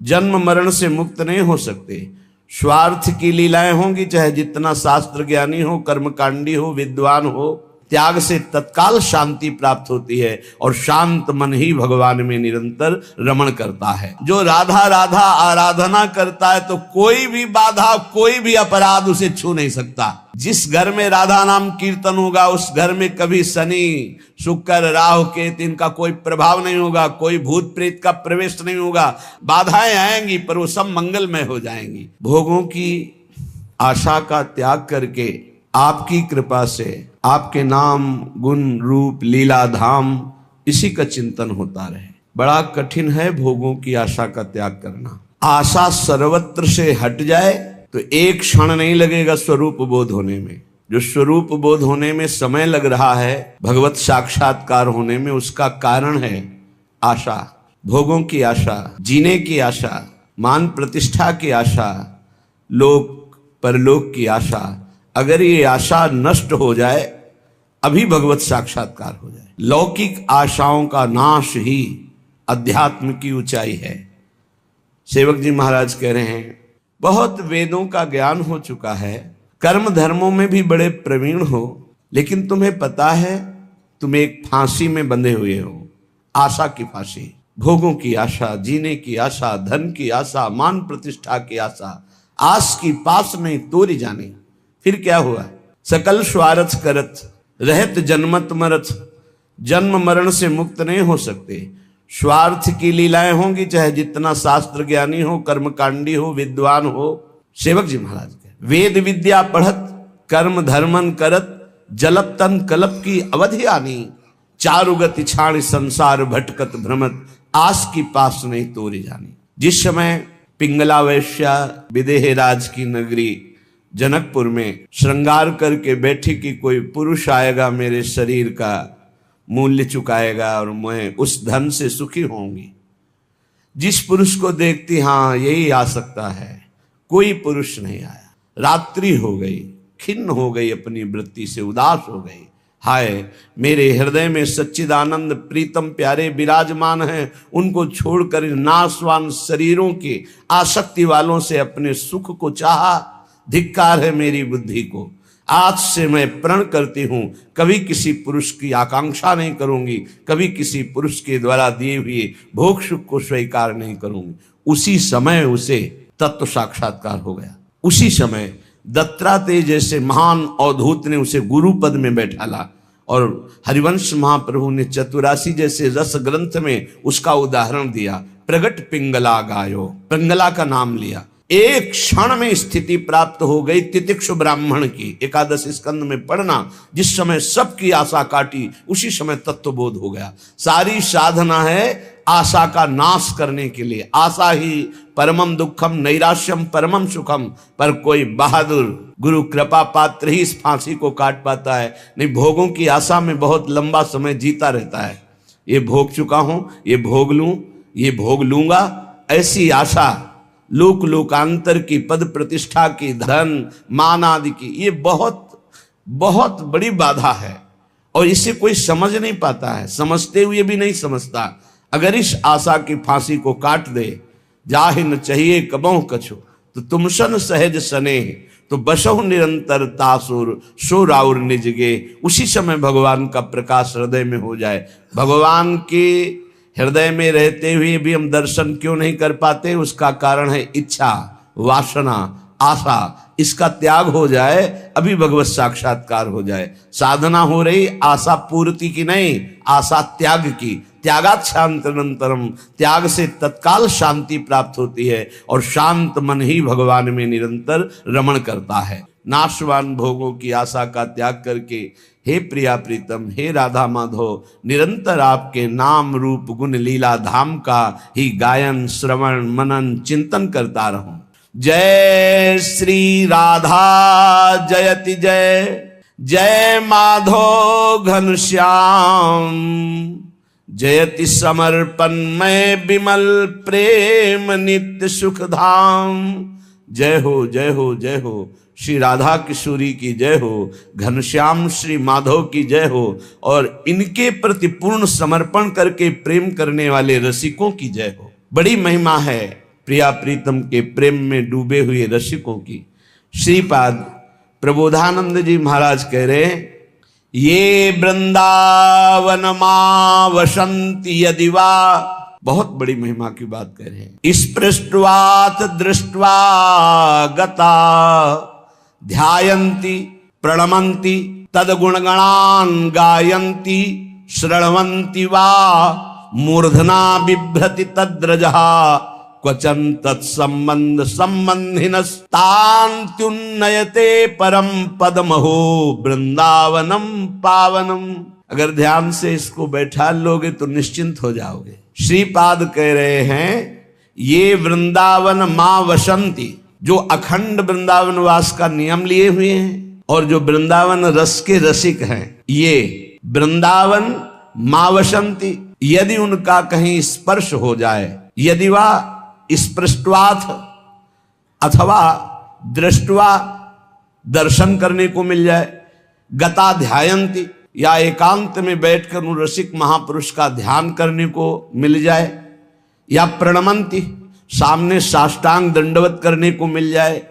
जन्म मरण से मुक्त नहीं हो सकते। स्वार्थ की लीलाएं होंगी, चाहे जितना शास्त्र ज्ञानी हो, कर्मकांडी हो, विद्वान हो, त्याग से तत्काल शांति प्राप्त होती है और शांत मन ही भगवान में निरंतर रमण करता है। जो राधा राधा आराधना करता है तो कोई भी बाधा, कोई भी अपराध उसे छू नहीं सकता। जिस घर में राधा नाम कीर्तन होगा उस घर में कभी शनि शुक्र राहु केतु इनका कोई प्रभाव नहीं होगा, कोई भूत प्रेत का प्रवेश नहीं होगा। बाधाएं आएंगी पर वो सब मंगलमय हो जाएंगी। भोगों की आशा का त्याग करके आपकी कृपा से आपके नाम गुण रूप लीला धाम इसी का चिंतन होता रहे। बड़ा कठिन है भोगों की आशा का त्याग करना। आशा सर्वत्र से हट जाए तो एक क्षण नहीं लगेगा स्वरूप बोध होने में। जो स्वरूप बोध होने में समय लग रहा है, भगवत साक्षात्कार होने में, उसका कारण है आशा। भोगों की आशा, जीने की आशा, मान प्रतिष्ठा की आशा, लोक परलोक की आशा। अगर ये आशा नष्ट हो जाए अभी भगवत साक्षात्कार हो जाए। लौकिक आशाओं का नाश ही अध्यात्म की ऊंचाई है। सेवक जी महाराज कह रहे हैं, बहुत वेदों का ज्ञान हो चुका है, कर्म धर्मों में भी बड़े प्रवीण हो, लेकिन तुम्हें पता है तुम एक फांसी में बंधे हुए हो, आशा की फांसी। भोगों की आशा, जीने की आशा, धन की आशा, मान प्रतिष्ठा की आशा, आस की पास नहीं तोरी जानी। फिर क्या हुआ? सकल स्वार्थ करत रहत जन्मत मरत। जन्म मरण से मुक्त नहीं हो सकते। स्वार्थ की लीलाएं होंगी, चाहे जितना शास्त्र ज्ञानी हो, कर्मकांडी हो, विद्वान हो। सेवक जी महाराज के वेद विद्या पढ़त कर्म धर्मन करत जलप तन कलप की अवधि आनी। चारु गति छाण संसार भटकत भ्रमत आस की पास नहीं तोरी जानी। जिस समय पिंगला वैश्या विदेह राज की नगरी जनकपुर में श्रृंगार करके बैठी कि कोई पुरुष आएगा, मेरे शरीर का मूल्य चुकाएगा और मैं उस धन से सुखी होंगी। जिस पुरुष को देखती, हाँ यही आ सकता है, कोई पुरुष नहीं आया। रात्रि हो गई, खिन्न हो गई, अपनी वृत्ति से उदास हो गई। हाय, मेरे हृदय में सच्चिदानंद प्रीतम प्यारे विराजमान हैं, उनको छोड़कर नाशवान शरीरों की आसक्ति वालों से अपने सुख को चाहा। धिक्कार है मेरी बुद्धि को। आज से मैं प्रण करती हूं, कभी किसी पुरुष की आकांक्षा नहीं करूंगी, कभी किसी पुरुष के द्वारा दिए हुए भोग सुख को स्वीकार नहीं करूंगी। उसी समय उसे तत्व साक्षात्कार हो गया। उसी समय दत्तात्रेय जैसे महान अवधूत ने उसे गुरु पद में बैठाला और हरिवंश महाप्रभु ने चतुरासी जैसे रस ग्रंथ में उसका उदाहरण दिया। प्रगट पिंगला गायो, पिंगला का नाम लिया। एक क्षण में स्थिति प्राप्त हो गई तितिक्षु ब्राह्मण की। एकादश स्कंद में पढ़ना, जिस समय सबकी आशा काटी उसी समय तत्वबोध हो गया। सारी साधना है आशा का नाश करने के लिए। आशा ही परमम दुखम नैराश्यम परमम सुखम। पर कोई बहादुर गुरु कृपा पात्र ही इस फांसी को काट पाता है, नहीं भोगों की आशा में बहुत लंबा समय जीता रहता है। ये भोग चुका हूं, ये भोग लूं, ये भोग लूंगा, ऐसी आशा लोक लोकांतर की, पद प्रतिष्ठा की, धन मान आदि की, ये बहुत बहुत बड़ी बाधा है और इसे कोई समझ नहीं पाता है, समझते हुए भी नहीं समझता। अगर इस आशा की फांसी को काट दे, जाहि न चाहिए कबहु कछु तो तुमसन सहज सने तो बसहु निरंतर तासुर सो राउर निजगे। उसी समय भगवान का प्रकाश हृदय में हो जाए। भगवान के हृदय में रहते हुए भी हम दर्शन क्यों नहीं कर पाते? उसका कारण है इच्छा, वासना, आशा। इसका त्याग हो जाए, अभी भगवत साक्षात्कार हो जाए। साधना हो रही आशा पूर्ति की नहीं, आशा त्याग की। त्यागात शांतनंतरम, त्याग से तत्काल शांति प्राप्त होती है और शांत मन ही भगवान में निरंतर रमण करता है। नाशवान भोगों की आशा का त्याग करके हे प्रिया प्रीतम, हे राधा माधव, निरंतर आपके नाम रूप गुण लीला धाम का ही गायन श्रवण मनन चिंतन करता रहूं। जय श्री राधा जयति जय, जय माधव घनश्याम, जयति समर्पण में विमल प्रेम नित्य सुख धाम। जय हो जय हो जय हो, श्री राधा किशोरी की जय हो, घनश्याम श्री माधव की जय हो और इनके प्रति पूर्ण समर्पण करके प्रेम करने वाले रसिकों की जय हो। बड़ी महिमा है प्रिया प्रीतम के प्रेम में डूबे हुए रसिकों की। श्रीपाद प्रबोधानंद जी महाराज कह रहे हैं, ये वृंदावन मां वसंति यदि वा, बहुत बड़ी महिमा की बात कह रहे हैं। स्पृष्ट्वात दृष्ट्वा गता ध्यायन्ति प्रणमन्ति तद्गुणगणान् गायन्ति शृण्वन्ति वा मूर्धना बिभ्रति तद्रजः क्वचन तत्संबंध संबंधिनस्तान्त्युन्नयते परम पदमहो वृंदावनम पावनम। अगर ध्यान से इसको बैठा लोगे तो निश्चिंत हो जाओगे। श्रीपाद कह रहे हैं, ये वृंदावन मां वसंती, जो अखंड वृंदावन वास का नियम लिए हुए हैं और जो वृंदावन रस के रसिक हैं, ये वृंदावन मां वसंती, यदि उनका कहीं स्पर्श हो जाए, यदि वह स्पृष्ट्वाथ अथवा दृष्टवा दर्शन करने को मिल जाए, गता ध्यायन्ति या एकांत में बैठकर उन रसिक महापुरुष का ध्यान करने को मिल जाए, या प्रणमंती सामने साष्टांग दंडवत करने को मिल जाए,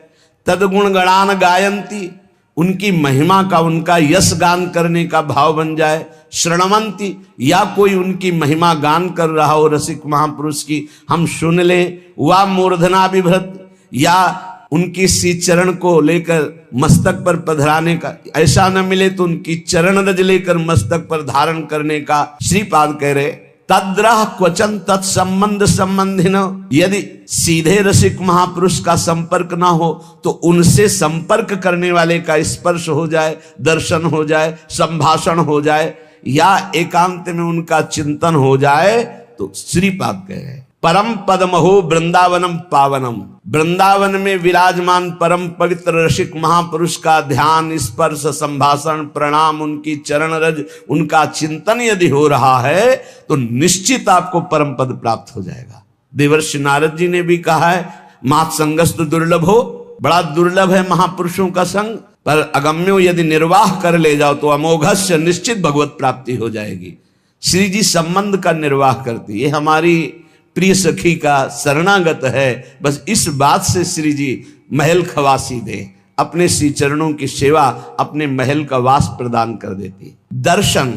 तदगुण गणान गायन्ति उनकी महिमा का, उनका यश गान करने का भाव बन जाए, श्रणवंती या कोई उनकी महिमा गान कर रहा हो रसिक महापुरुष की, हम सुन लें, वा मूर्धना बिभ्रत या उनकी सी चरण को लेकर मस्तक पर पधराने का, ऐसा न मिले तो उनकी चरण रज लेकर मस्तक पर धारण करने का। श्रीपाद कह रहे, तद्रह क्वचन तत्संबंध संबंधिन, यदि सीधे रसिक महापुरुष का संपर्क ना हो तो उनसे संपर्क करने वाले का स्पर्श हो जाए, दर्शन हो जाए, संभाषण हो जाए, या एकांत में उनका चिंतन हो जाए, तो श्रीपाद कह रहे परम पदमहो वृंदावनम पावनम, वृंदावन में विराजमान परम पवित्र रसिक महापुरुष का ध्यान, स्पर्श, संभाषण, प्रणाम, उनकी चरण रज, उनका चिंतन यदि हो रहा है तो निश्चित आपको परम पद प्राप्त हो जाएगा। देवर्षि नारद जी ने भी कहा है, मात संगस्तु दुर्लभ हो, बड़ा दुर्लभ है महापुरुषों का संग, पर अगम्यो यदि निर्वाह कर ले जाओ तो अमोघस्य निश्चित भगवत प्राप्ति हो जाएगी। श्री जी संबंध का निर्वाह करती, ये हमारी प्रिय सखी का शरणागत है, बस इस बात से श्री जी महल खवासी दे, अपने श्री चरणों की सेवा, अपने महल का वास प्रदान कर देती। दर्शन,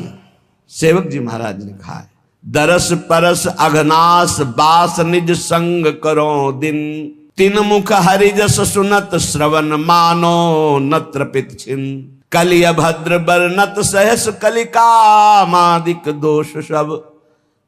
सेवक जी महाराज ने कहा है, दरस परस अघनास बास निज संग करो दिन, तीन मुख हरिजस सुनत श्रवण मानो नत्र पित छिन, कलिय भद्र बरनत सहस कलिकामादिक दोष सब।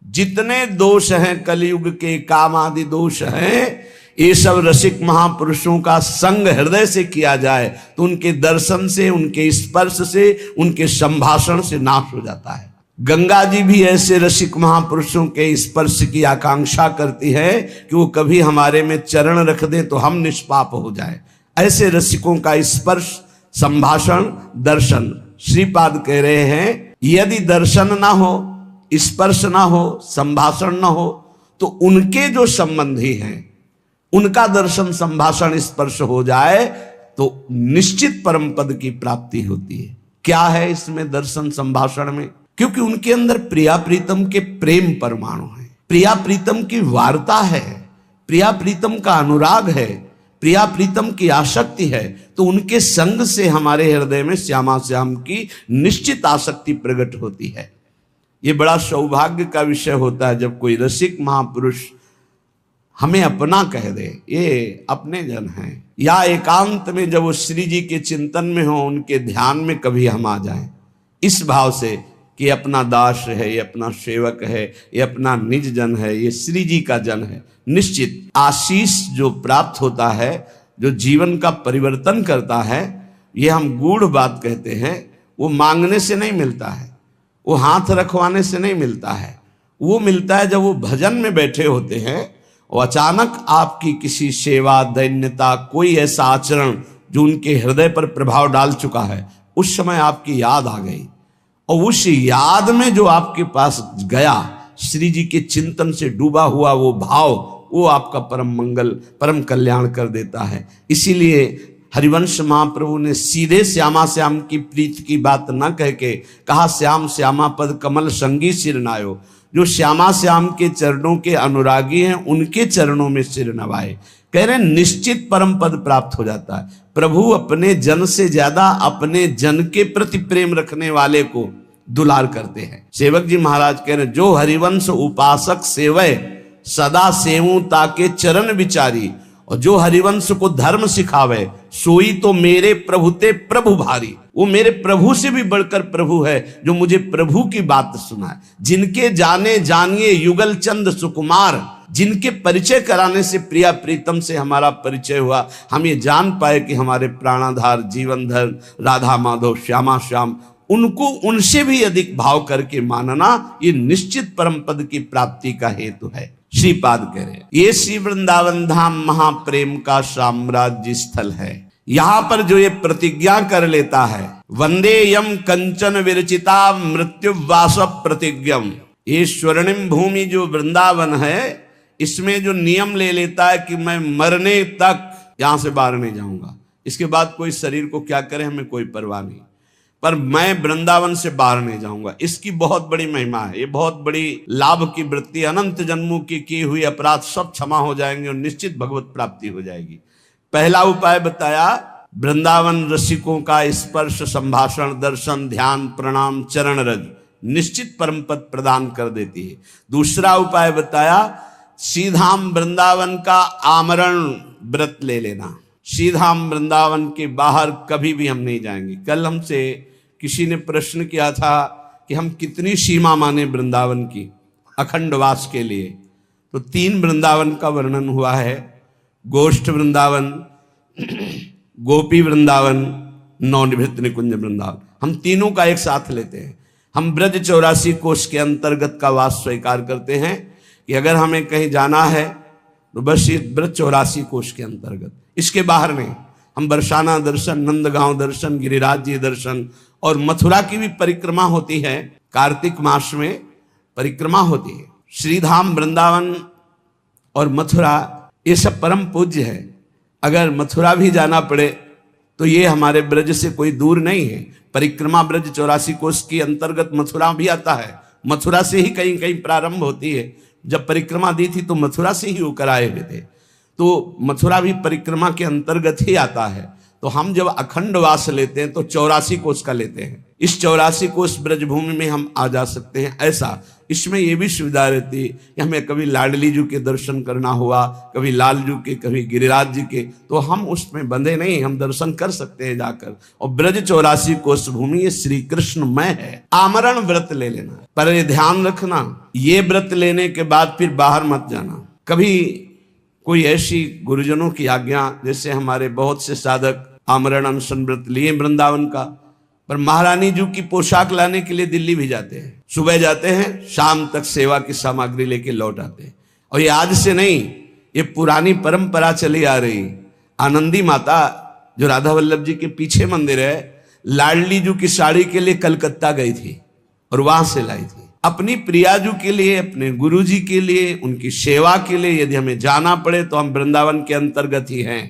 जितने दोष हैं कलयुग के, काम आदि दोष हैं, ये सब रसिक महापुरुषों का संग हृदय से किया जाए तो उनके दर्शन से, उनके स्पर्श से, उनके संभाषण से नाश हो जाता है। गंगा जी भी ऐसे रसिक महापुरुषों के स्पर्श की आकांक्षा करती है कि वो कभी हमारे में चरण रख दे तो हम निष्पाप हो जाए। ऐसे रसिकों का स्पर्श, संभाषण, दर्शन, श्रीपाद कह रहे हैं, यदि दर्शन ना हो, स्पर्श ना हो, संभाषण ना हो, तो उनके जो संबंधी हैं उनका दर्शन, संभाषण, स्पर्श हो जाए तो निश्चित परम पद की प्राप्ति होती है। क्या है इसमें दर्शन संभाषण में? क्योंकि उनके अंदर प्रिया प्रीतम के प्रेम परमाणु है, प्रिया प्रीतम की वार्ता है, प्रिया प्रीतम का अनुराग है, प्रिया प्रीतम की आसक्ति है, तो उनके संग से हमारे हृदय में श्यामा श्याम की निश्चित आसक्ति प्रकट होती है। ये बड़ा सौभाग्य का विषय होता है जब कोई रसिक महापुरुष हमें अपना कह दे, ये अपने जन हैं, या एकांत में जब वो श्री जी के चिंतन में हो, उनके ध्यान में कभी हम आ जाएं, इस भाव से कि अपना दास है, ये अपना सेवक है, ये अपना निज जन है, ये श्री जी का जन है। निश्चित आशीष जो प्राप्त होता है, जो जीवन का परिवर्तन करता है, ये हम गूढ़ बात कहते हैं, वो मांगने से नहीं मिलता है, वो हाथ रखवाने से नहीं मिलता है, वो मिलता है जब वो भजन में बैठे होते हैं और अचानक आपकी किसी सेवा, दैन्यता, कोई ऐसा आचरण जो उनके हृदय पर प्रभाव डाल चुका है, उस समय आपकी याद आ गई, और उस याद में जो आपके पास गया, श्री जी के चिंतन से डूबा हुआ वो भाव, वो आपका परम मंगल, परम कल्याण कर देता है। इसीलिए हरिवंश महाप्रभु ने सीधे श्यामा श्याम की प्रीत की बात न कह के कहा, श्याम श्यामा पद कमल संगी सिर नायो, जो श्यामा श्याम के चरणों के अनुरागी हैं उनके चरणों में सिर नवाए। कह रहे हैं निश्चित परम पद प्राप्त हो जाता है। प्रभु अपने जन से ज्यादा अपने जन के प्रति प्रेम रखने वाले को दुलार करते हैं। सेवक जी महाराज कह रहे हैं जो हरिवंश उपासक सेवय सदा सेवूं ताके चरण विचारी, और जो हरिवंश को धर्म सिखावे सोई तो मेरे प्रभु ते प्रभु भारी। वो मेरे प्रभु से भी बढ़कर प्रभु है जो मुझे प्रभु की बात सुनाए। जिनके जाने जानिए युगल चंद सुकुमार, जिनके परिचय कराने से प्रिया प्रीतम से हमारा परिचय हुआ, हम ये जान पाए कि हमारे प्राणाधार जीवनधर राधा माधव श्यामा श्याम, उनको उनसे भी अधिक भाव करके मानना ये निश्चित परम पद की प्राप्ति का हेतु है। श्रीपाद कह रहे हैं ये श्री वृंदावन धाम महाप्रेम का साम्राज्य स्थल है। यहां पर जो ये प्रतिज्ञा कर लेता है वंदे यम कंचन विरचिता मृत्यु वास प्रतिज्ञम, ये स्वर्णिम भूमि जो वृंदावन है इसमें जो नियम ले लेता है कि मैं मरने तक यहां से बाहर नहीं जाऊंगा, इसके बाद कोई शरीर को क्या करे हमें कोई परवाह नहीं, पर मैं वृंदावन से बाहर नहीं जाऊंगा। इसकी बहुत बड़ी महिमा है, ये बहुत बड़ी लाभ की वृत्ति। अनंत जन्मों की हुई अपराध सब क्षमा हो जाएंगे और निश्चित भगवत प्राप्ति हो जाएगी। पहला उपाय बताया वृंदावन रसिकों का स्पर्श संभाषण दर्शन ध्यान प्रणाम चरण रज निश्चित परम पद प्रदान कर देती है। दूसरा उपाय बताया सीधाम वृंदावन का आमरण व्रत ले लेना। सीधाम वृंदावन के बाहर कभी भी हम नहीं जाएंगे। कल हमसे किसी ने प्रश्न किया था कि हम कितनी सीमा माने वृंदावन की अखंडवास के लिए, तो 3 वृंदावन का वर्णन हुआ है, गोष्ठ वृंदावन, गोपी वृंदावन, नवनिभृत निकुंज वृंदावन। हम तीनों का एक साथ लेते हैं। हम ब्रज 84 कोष के अंतर्गत का वास स्वीकार करते हैं कि अगर हमें कहीं जाना है तो बस ये ब्रज 84 कोष के अंतर्गत, इसके बाहर नहीं। हम बरसाना दर्शन, नंदगांव दर्शन, गिरिराज जी दर्शन और मथुरा की भी परिक्रमा होती है, कार्तिक मास में परिक्रमा होती है। श्रीधाम वृंदावन और मथुरा ये सब परम पूज्य है। अगर मथुरा भी जाना पड़े तो ये हमारे ब्रज से कोई दूर नहीं है। परिक्रमा ब्रज 84 कोष के अंतर्गत मथुरा भी आता है। मथुरा से ही कहीं कहीं प्रारंभ होती है। जब परिक्रमा दी थी तो मथुरा से ही होकर आए हुए थे, तो मथुरा भी परिक्रमा के अंतर्गत ही आता है। तो हम जब अखंड वास लेते हैं तो 84 कोष का लेते हैं। इस 84 कोष ब्रजभूमि में हम आ जा सकते हैं। ऐसा इसमें ये भी सुविधा रहती है कि हमें कभी लाडली जी के दर्शन करना हुआ, कभी लालजू के, कभी गिरिराज जी के, तो हम उसमें बंधे नहीं, हम दर्शन कर सकते हैं जाकर। और ब्रज 84 कोष भूमि ये श्री कृष्णमय है। आमरण व्रत ले लेना, पर ये ध्यान रखना ये व्रत लेने के बाद फिर बाहर मत जाना। कभी कोई ऐसी गुरुजनों की आज्ञा, जैसे हमारे बहुत से साधक आमरण अनशन व्रत लिए वृंदावन का, पर महारानी जी की पोशाक लाने के लिए दिल्ली भी जाते हैं। सुबह जाते हैं, शाम तक सेवा की सामग्री लेके लौट आते हैं। और ये आज से नहीं, ये पुरानी परंपरा चली आ रही। आनंदी माता जो राधा वल्लभ जी के पीछे मंदिर है, लाडली जी की साड़ी के लिए कलकत्ता गई थी और वहां से लाई थी। अपनी प्रियाजू के लिए, अपने गुरु जी के लिए, उनकी सेवा के लिए यदि हमें जाना पड़े तो हम वृंदावन के अंतर्गत ही हैं।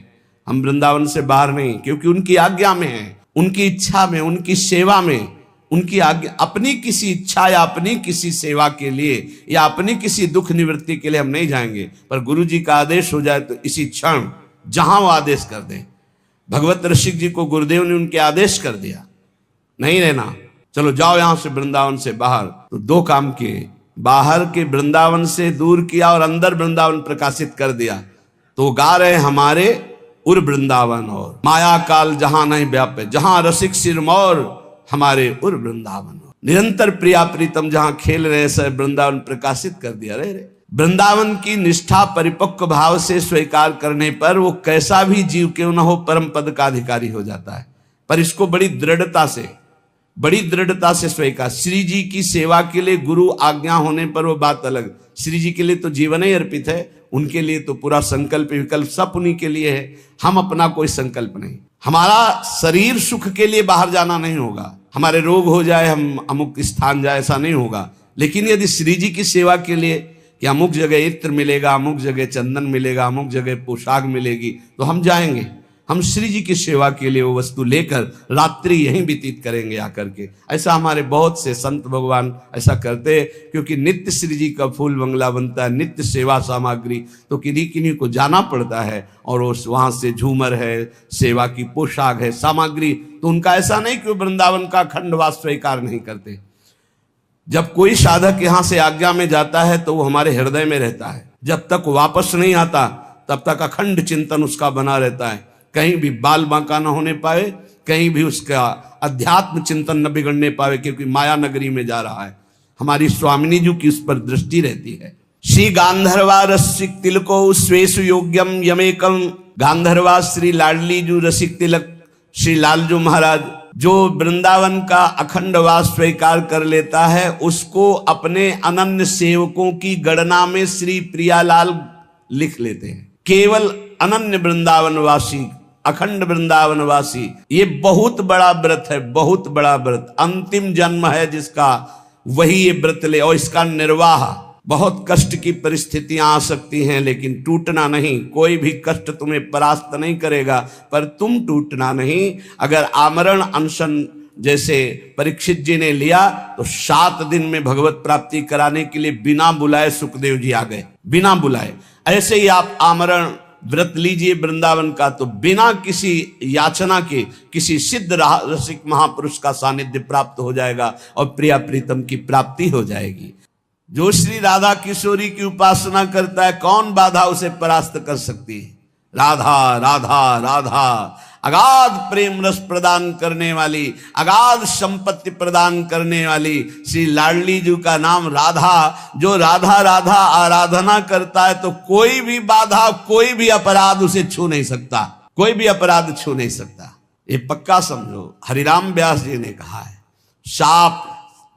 हम वृंदावन से बाहर नहीं, क्योंकि उनकी आज्ञा में है, उनकी इच्छा में, उनकी सेवा में, उनकी आज्ञा। अपनी किसी इच्छा या अपनी किसी सेवा के लिए या अपनी किसी दुख निवृत्ति के लिए हम नहीं जाएंगे, पर गुरु जी का आदेश हो जाए तो इसी क्षण जहां वो आदेश कर दें। भगवत ऋषिक जी को गुरुदेव ने उनके आदेश कर दिया, नहीं रहना, चलो जाओ यहां से वृंदावन से बाहर। तो 2 काम किए, बाहर के वृंदावन से दूर किया और अंदर वृंदावन प्रकाशित कर दिया। तो गा रहे हमारे उर वृंदावन और माया काल जहां नहीं व्यापे, जहां रसिक सिरमौर हमारे उर वृंदावन। निरंतर प्रिया प्रीतम जहां खेल रहे से वृंदावन प्रकाशित कर दिया। रे वृंदावन की निष्ठा परिपक्व भाव से स्वीकार करने पर वो कैसा भी जीव क्यों न हो परम पद का अधिकारी हो जाता है। पर इसको बड़ी दृढ़ता से स्वीकार। श्री जी की सेवा के लिए गुरु आज्ञा होने पर वो बात अलग। श्री जी के लिए तो जीवन ही अर्पित है, उनके लिए तो पूरा संकल्प विकल्प सब उन्हीं के लिए है। हम अपना कोई संकल्प नहीं। हमारा शरीर सुख के लिए बाहर जाना नहीं होगा, हमारे रोग हो जाए हम अमुक स्थान जाए ऐसा नहीं होगा। लेकिन यदि श्री जी की सेवा के लिए कि अमुक जगह इत्र मिलेगा, अमुक जगह चंदन मिलेगा, अमुक जगह पोशाक मिलेगी, तो हम जाएंगे। हम श्री जी की सेवा के लिए वो वस्तु लेकर रात्रि यहीं व्यतीत करेंगे आकर के। ऐसा हमारे बहुत से संत भगवान ऐसा करते हैं, क्योंकि नित्य श्री जी का फूल बंगला बनता है, नित्य सेवा सामग्री, तो किन्हीं किन्हीं को जाना पड़ता है और वहां से झूमर है, सेवा की पोशाक है, सामग्री। तो उनका ऐसा नहीं कि वो वृंदावन का अखंडवास स्वीकार नहीं करते। जब कोई साधक यहाँ से आज्ञा में जाता है तो वो हमारे हृदय में रहता है, जब तक वापस नहीं आता तब तक अखंड चिंतन उसका बना रहता है। कहीं भी बाल बांका न होने पाए, कहीं भी उसका अध्यात्म चिंतन न बिगड़ने पावे, क्योंकि माया नगरी में जा रहा है। हमारी स्वामिनी जी की उस पर दृष्टि रहती है। श्री गांधर्वा रसिक तिलको स्वेशु योग्यम यमेकम। गांधर्वा श्री लाडली जू रसिक तिलक श्री लालजू महाराज, जो वृंदावन का अखंड वास स्वीकार कर लेता है, उसको अपने अनन्य सेवकों की गणना में श्री प्रियालाल लिख लेते हैं। केवल अनन्य वृंदावनवासी, अखंड वृंदावनवासी, ये बहुत बड़ा व्रत है, बहुत बड़ा व्रत। अंतिम जन्म है जिसका, वही ये व्रत ले। और इसका निर्वाह, बहुत कष्ट की परिस्थितियां आ सकती हैं, लेकिन टूटना नहीं। कोई भी कष्ट तुम्हें परास्त नहीं करेगा, पर तुम टूटना नहीं। अगर आमरण अनशन जैसे परीक्षित जी ने लिया, तो 7 दिन में भगवत प्राप्ति कराने के लिए बिना बुलाए सुखदेव जी आ गए, बिना बुलाए। ऐसे ही आप आमरण व्रत लीजिए वृंदावन का, तो बिना किसी याचना के किसी सिद्ध रसिक महापुरुष का सानिध्य प्राप्त हो जाएगा और प्रिया प्रीतम की प्राप्ति हो जाएगी। जो श्री राधा किशोरी की उपासना करता है, कौन बाधा उसे परास्त कर सकती है? राधा राधा राधा, अगाध प्रेम रस प्रदान करने वाली, अगाध संपत्ति प्रदान करने वाली श्री लाडली जी का नाम राधा। जो राधा राधा आराधना करता है, तो कोई भी बाधा, कोई भी अपराध उसे छू नहीं सकता, कोई भी अपराध छू नहीं सकता। ये पक्का समझो। हरिराम व्यास जी ने कहा है, शाप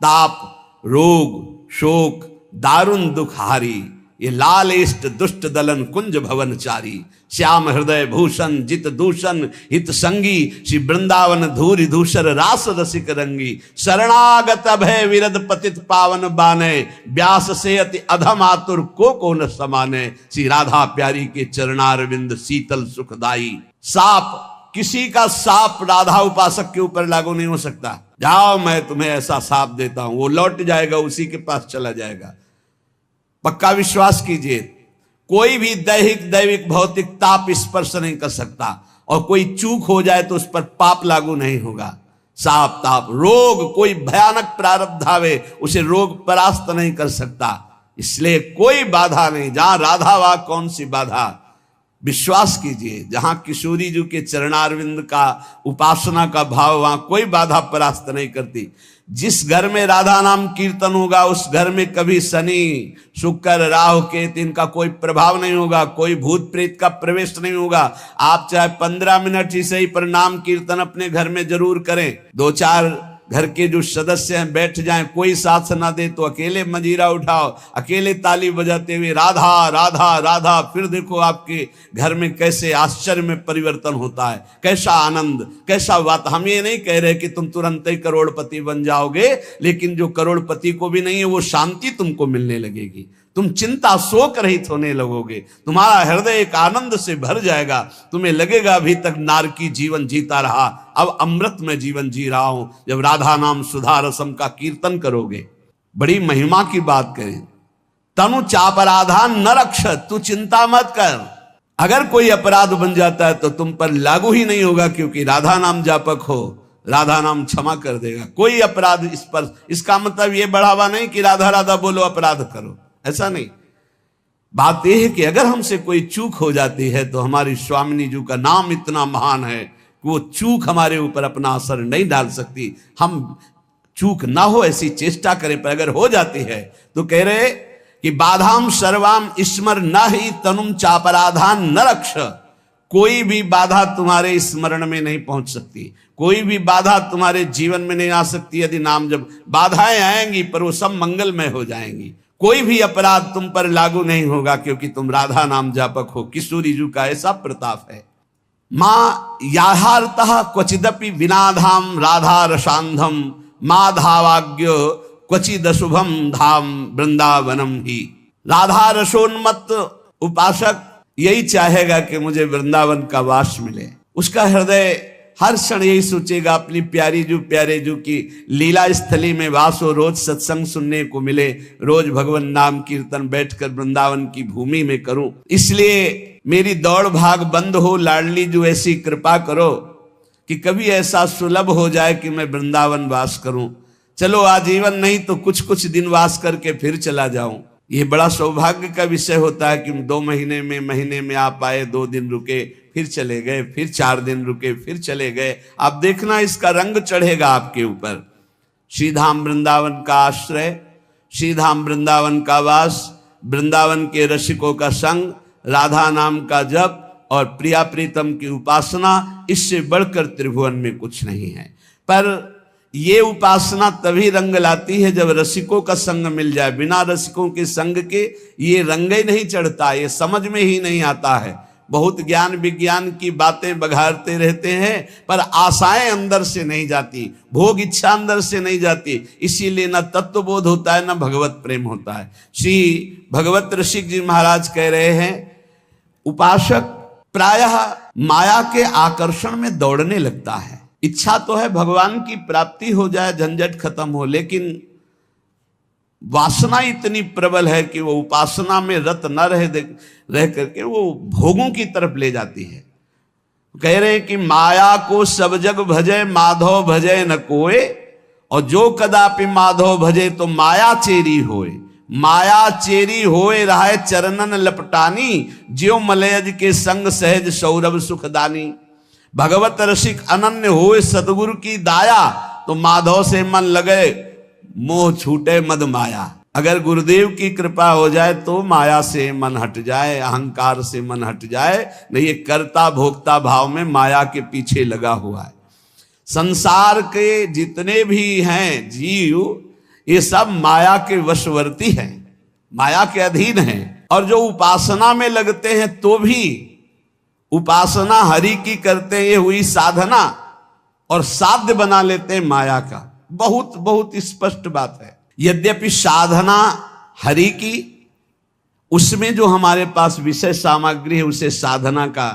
ताप रोग शोक दारुण दुख हारी, ये लाल इष्ट दुष्ट दलन कुंज भवन चारी। श्याम हृदय भूषण जित दूषण हित संगी, श्री वृंदावन धूरि धूसर रास रसिक रंगी। शरणागत भय विरद पतित पावन बाने, व्यास से अति अधम आतुर को न समाने। श्री राधा प्यारी के चरणारविंद शीतल सुखदाई। साप, किसी का साप राधा उपासक के ऊपर लागू नहीं हो सकता। जाओ मैं तुम्हें ऐसा साप देता हूं, वो लौट जाएगा, उसी के पास चला जाएगा। पक्का विश्वास कीजिए। कोई भी दैहिक दैविक भौतिक ताप स्पर्श नहीं कर सकता, और कोई चूक हो जाए तो उस पर पाप लागू नहीं होगा। साप ताप रोग, कोई भयानक प्रारब्ध आवे, उसे रोग परास्त नहीं कर सकता। इसलिए कोई बाधा नहीं। जहां राधा वहां कौन सी बाधा? विश्वास कीजिए, जहां किशोरी जी के चरणारविंद का उपासना का भाव, वहां कोई बाधा परास्त नहीं करती। जिस घर में राधा नाम कीर्तन होगा, उस घर में कभी शनि शुक्र राहु केतु इनका कोई प्रभाव नहीं होगा, कोई भूत प्रेत का प्रवेश नहीं होगा। आप चाहे 15 मिनट ही सही पर नाम कीर्तन अपने घर में जरूर करें। 2-4 घर के जो सदस्य हैं बैठ जाएं, कोई साथ ना दे तो अकेले मंजीरा उठाओ, अकेले ताली बजाते हुए राधा राधा राधा। फिर देखो आपके घर में कैसे आश्चर्य में परिवर्तन होता है, कैसा आनंद, कैसा बात। हम ये नहीं कह रहे कि तुम तुरंत ही करोड़पति बन जाओगे, लेकिन जो करोड़पति को भी नहीं है, वो शांति तुमको मिलने लगेगी। तुम चिंता शोक रहित होने लगोगे, तुम्हारा हृदय एक आनंद से भर जाएगा। तुम्हें लगेगा अभी तक नारकी जीवन जीता रहा, अब अमृत में जीवन जी रहा हूं। जब राधा नाम सुधा रसम का कीर्तन करोगे, बड़ी महिमा की बात करें। तनु चापराधा न रक्ष, तू चिंता मत कर। अगर कोई अपराध बन जाता है तो तुम पर लागू ही नहीं होगा, क्योंकि राधा नाम जापक हो, राधा नाम क्षमा कर देगा। कोई अपराध इस पर, इसका मतलब यह बढ़ावा नहीं कि राधा राधा बोलो अपराध करो, ऐसा नहीं। बात यह है कि अगर हमसे कोई चूक हो जाती है, तो हमारी स्वामिनी जी का नाम इतना महान है कि वो चूक हमारे ऊपर अपना असर नहीं डाल सकती। हम चूक ना हो ऐसी चेष्टा करें, पर अगर हो जाती है तो कह रहे कि बाधाम सर्वाम स्मर न ही तनुम चापराधान न रक्ष। कोई भी बाधा तुम्हारे स्मरण में नहीं पहुंच सकती, कोई भी बाधा तुम्हारे जीवन में नहीं आ सकती। यदि नाम जब बाधाएं आएंगी, पर वो सब मंगलमय हो जाएंगी। कोई भी अपराध तुम पर लागू नहीं होगा, क्योंकि तुम राधा नाम जापक हो। किशोरी जी का ऐसा प्रताप है। माँ याहारतः क्वचिदपि विनाधाम राधा रसांधम, माँ धावाग्य क्वचिदशुभम धाम वृंदावनम ही। राधा रसोन्मत्त उपासक यही चाहेगा कि मुझे वृंदावन का वास मिले, उसका हृदय हर क्षण यही सोचेगा अपनी प्यारी जो प्यारे जो की लीला स्थली में वास हो, रोज सत्संग सुनने को मिले, रोज भगवान नाम कीर्तन बैठकर वृंदावन की भूमि में करूं। इसलिए मेरी दौड़ भाग बंद हो, लाडली जो ऐसी कृपा करो कि कभी ऐसा सुलभ हो जाए कि मैं वृंदावन वास करूं। चलो आजीवन नहीं तो कुछ कुछ दिन वास करके फिर चला जाऊं। ये बड़ा सौभाग्य का विषय होता है कि 2 महीने में आप आए, 2 दिन रुके, फिर चले गए, फिर 4 दिन रुके, फिर चले गए। आप देखना इसका रंग चढ़ेगा आपके ऊपर। श्रीधाम वृंदावन का आश्रय, श्रीधाम वृंदावन का वास, वृंदावन के रसिकों का संग, राधा नाम का जप और प्रिया प्रीतम की उपासना, इससे बढ़कर त्रिभुवन में कुछ नहीं है। पर ये उपासना तभी रंग लाती है जब रसिकों का संग मिल जाए। बिना रसिकों के संग के ये रंग ही नहीं चढ़ता, ये समझ में ही नहीं आता है। बहुत ज्ञान विज्ञान की बातें बघारते रहते हैं पर आशाएं अंदर से नहीं जाती, भोग इच्छा अंदर से नहीं जाती। इसीलिए न तत्वबोध होता है, न भगवत प्रेम होता है। श्री भगवत ऋषिक जी महाराज कह रहे हैं, उपासक प्रायः माया के आकर्षण में दौड़ने लगता है। इच्छा तो है भगवान की प्राप्ति हो जाए, झंझट खत्म हो, लेकिन वासना इतनी प्रबल है कि वो उपासना में रत न रह करके वो भोगों की तरफ ले जाती है। कह रहे हैं कि माया को सब जग भजे, माधव भजे न कोय, और जो कदापि माधव भजे तो माया चेरी होए। माया चेरी होए रहे चरणन लपटानी, ज्यो मलयज के संग सहज सौरभ सुखदानी। भगवत रसिक अनन्य होए सतगुरु की दाया, तो माधव से मन लगे मोह छूटे मद माया। अगर गुरुदेव की कृपा हो जाए तो माया से मन हट जाए, अहंकार से मन हट जाए, नहीं ये कर्ता भोक्ता भाव में माया के पीछे लगा हुआ है। संसार के जितने भी हैं जीव, ये सब माया के वशवर्ती हैं, माया के अधीन हैं। और जो उपासना में लगते हैं तो भी उपासना हरि की करते ये हुई साधना, और साध्य बना लेते हैं माया का। बहुत बहुत स्पष्ट बात है। यद्यपि साधना हरि की, उसमें जो हमारे पास विषय सामग्री है उसे साधना का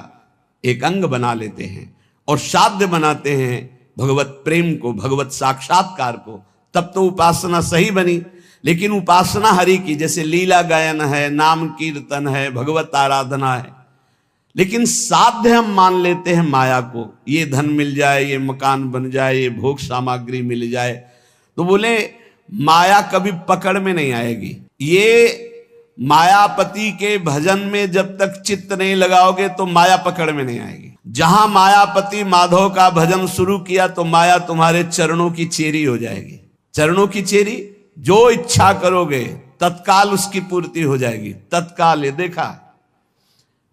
एक अंग बना लेते हैं और साध्य बनाते हैं भगवत प्रेम को, भगवत साक्षात्कार को, तब तो उपासना सही बनी। लेकिन उपासना हरि की, जैसे लीला गायन है, नाम कीर्तन है, भगवत आराधना है, लेकिन साध्य हम मान लेते हैं माया को। ये धन मिल जाए, ये मकान बन जाए, ये भोग सामग्री मिल जाए, तो बोले माया कभी पकड़ में नहीं आएगी। ये मायापति के भजन में जब तक चित्त नहीं लगाओगे तो माया पकड़ में नहीं आएगी। जहां मायापति माधव का भजन शुरू किया तो माया तुम्हारे चरणों की चेरी हो जाएगी। चरणों की चेरी, जो इच्छा करोगे तत्काल उसकी पूर्ति हो जाएगी। तत्काल, ये देखा,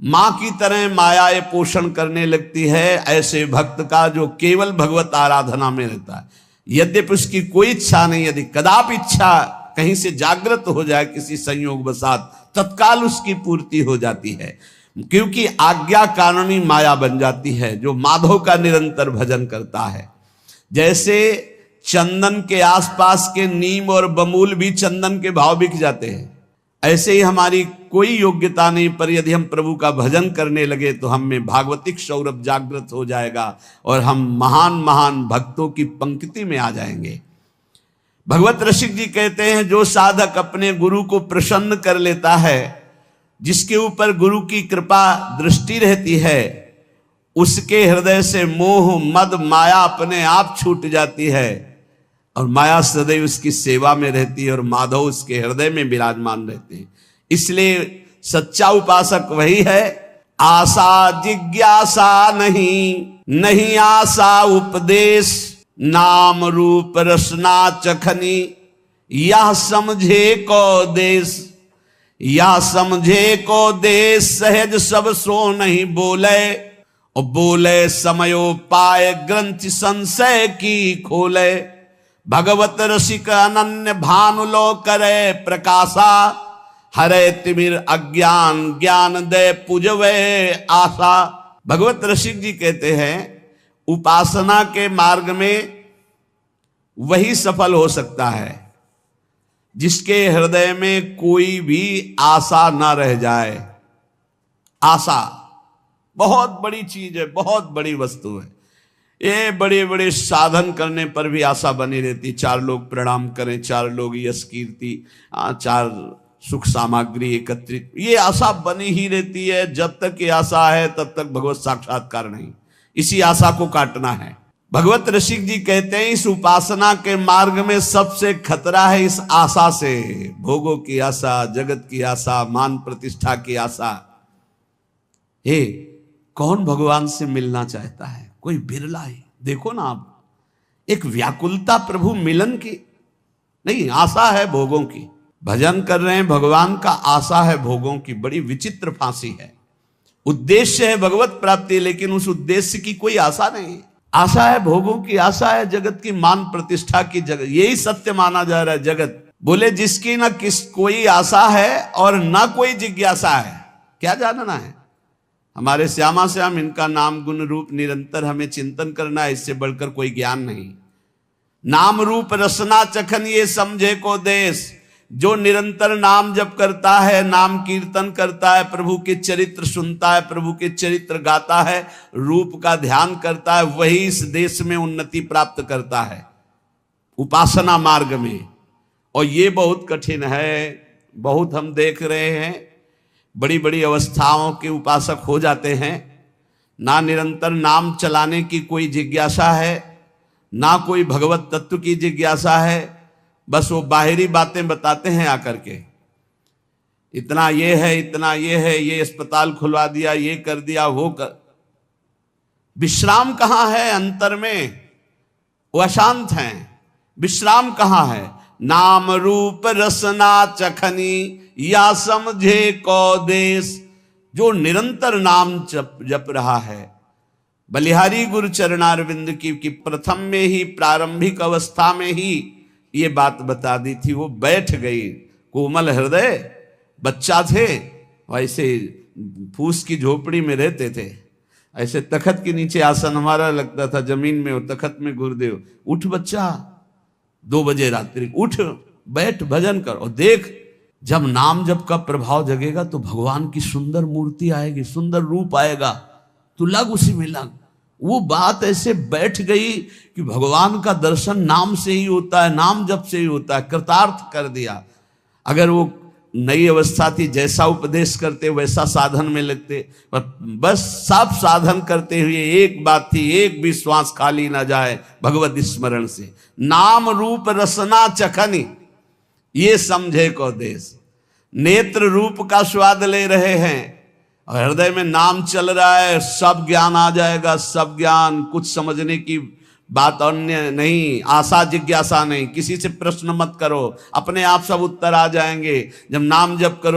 मां की तरह माया ये पोषण करने लगती है ऐसे भक्त का जो केवल भगवत आराधना में रहता है। यद्यपि उसकी कोई इच्छा नहीं, यदि कदापि इच्छा कहीं से जागृत हो जाए किसी संयोग वसात, तत्काल उसकी पूर्ति हो जाती है, क्योंकि आज्ञा कानूनी माया बन जाती है जो माधव का निरंतर भजन करता है। जैसे चंदन के आसपास के नीम और बमूल भी चंदन के भाव बिक जाते हैं, ऐसे ही हमारी कोई योग्यता नहीं, पर यदि हम प्रभु का भजन करने लगे तो हम में भागवतिक सौरभ जागृत हो जाएगा और हम महान महान भक्तों की पंक्ति में आ जाएंगे। भगवत रसिक जी कहते हैं, जो साधक अपने गुरु को प्रसन्न कर लेता है, जिसके ऊपर गुरु की कृपा दृष्टि रहती है, उसके हृदय से मोह मद माया अपने आप छूट जाती है और माया सदैव उसकी सेवा में रहती है और माधव उसके हृदय में विराजमान रहते हैं। इसलिए सच्चा उपासक वही है, आशा जिज्ञासा नहीं आशा उपदेश, नाम रूप रसना चखनी, यह समझे को देश, यह समझे को देश, सहज सब सो नहीं बोले, और बोले समयो पाए ग्रंथि संशय की खोले। भगवत रसिक अनन्य भानु लो करे प्रकाशा, हरे तिमिर अज्ञान ज्ञान दे पूजवे आशा। भगवत रसिक जी कहते हैं, उपासना के मार्ग में वही सफल हो सकता है जिसके हृदय में कोई भी आशा ना रह जाए। आशा बहुत बड़ी चीज है, बहुत बड़ी वस्तु है। ये बड़े बड़े साधन करने पर भी आशा बनी रहती, चार लोग प्रणाम करें, चार लोग यश कीर्ति, चार सुख सामग्री एकत्रित, ये आशा बनी ही रहती है। जब तक ये आशा है तब तक भगवत साक्षात्कार नहीं। इसी आशा को काटना है। भगवत रसिक जी कहते हैं इस उपासना के मार्ग में सबसे खतरा है इस आशा से, भोगों की आशा, जगत की आशा, मान प्रतिष्ठा की आशा। हे, कौन भगवान से मिलना चाहता है? कोई बिरला है। देखो ना आप, एक व्याकुलता प्रभु मिलन की नहीं, आशा है भोगों की। भजन कर रहे हैं भगवान का, आशा है भोगों की। बड़ी विचित्र फांसी है। उद्देश्य है भगवत प्राप्ति, लेकिन उस उद्देश्य की कोई आशा नहीं। आशा है भोगों की, आशा है जगत की मान प्रतिष्ठा की। जगत यही सत्य माना जा रहा है। जगत बोले जिसकी ना कोई आशा है और ना कोई जिज्ञासा है, क्या जानना है? हमारे श्यामा श्याम, इनका नाम गुण रूप निरंतर हमें चिंतन करना है, इससे बढ़कर कोई ज्ञान नहीं। नाम रूप रसना चखन ये समझे को देश। जो निरंतर नाम जप करता है, नाम कीर्तन करता है, प्रभु के चरित्र सुनता है, प्रभु के चरित्र गाता है, रूप का ध्यान करता है, वही इस देश में उन्नति प्राप्त करता है उपासना मार्ग में। और ये बहुत कठिन है। बहुत हम देख रहे हैं, बड़ी बड़ी अवस्थाओं के उपासक हो जाते हैं, ना निरंतर नाम चलाने की कोई जिज्ञासा है, ना कोई भगवत तत्व की जिज्ञासा है। बस वो बाहरी बातें बताते हैं आकर के, इतना ये है, इतना ये है, ये अस्पताल खुलवा दिया, ये कर दिया, वो कर। विश्राम कहाँ है अंतर में? वो अशांत हैं। विश्राम कहाँ है? नाम रूप रसना चखनी या समझे को देश। जो निरंतर नाम जप रहा है, बलिहारी गुरु चरणारविंद की प्रथम में ही, प्रारंभिक अवस्था में ही ये बात बता दी थी। वो बैठ गई, कोमल हृदय बच्चा थे, वैसे फूस की झोपड़ी में रहते थे, ऐसे तखत के नीचे आसन हमारा लगता था, जमीन में, वो तखत में गुरुदेव। उठ बच्चा, 2 बजे रात्रि उठ, बैठ, भजन कर। और देख, जब नाम जप का प्रभाव जगेगा तो भगवान की सुंदर मूर्ति आएगी, सुंदर रूप आएगा, तो लग उसी में लग। वो बात ऐसे बैठ गई कि भगवान का दर्शन नाम से ही होता है, नाम जप से ही होता है। कृतार्थ कर दिया। अगर वो नई अवस्था थी, जैसा उपदेश करते वैसा साधन में लगते, पर बस सब साधन करते हुए एक बात थी, एक भी श्वास खाली ना जाए भगवत स्मरण से। नाम रूप रसना चखनी ये समझे को देश। नेत्र रूप का स्वाद ले रहे हैं और हृदय में नाम चल रहा है, सब ज्ञान आ जाएगा, सब ज्ञान। कुछ समझने की बात अन्य नहीं, आशा जिज्ञासा नहीं, किसी से प्रश्न मत करो, अपने आप सब उत्तर आ जाएंगे। जब नाम जप करो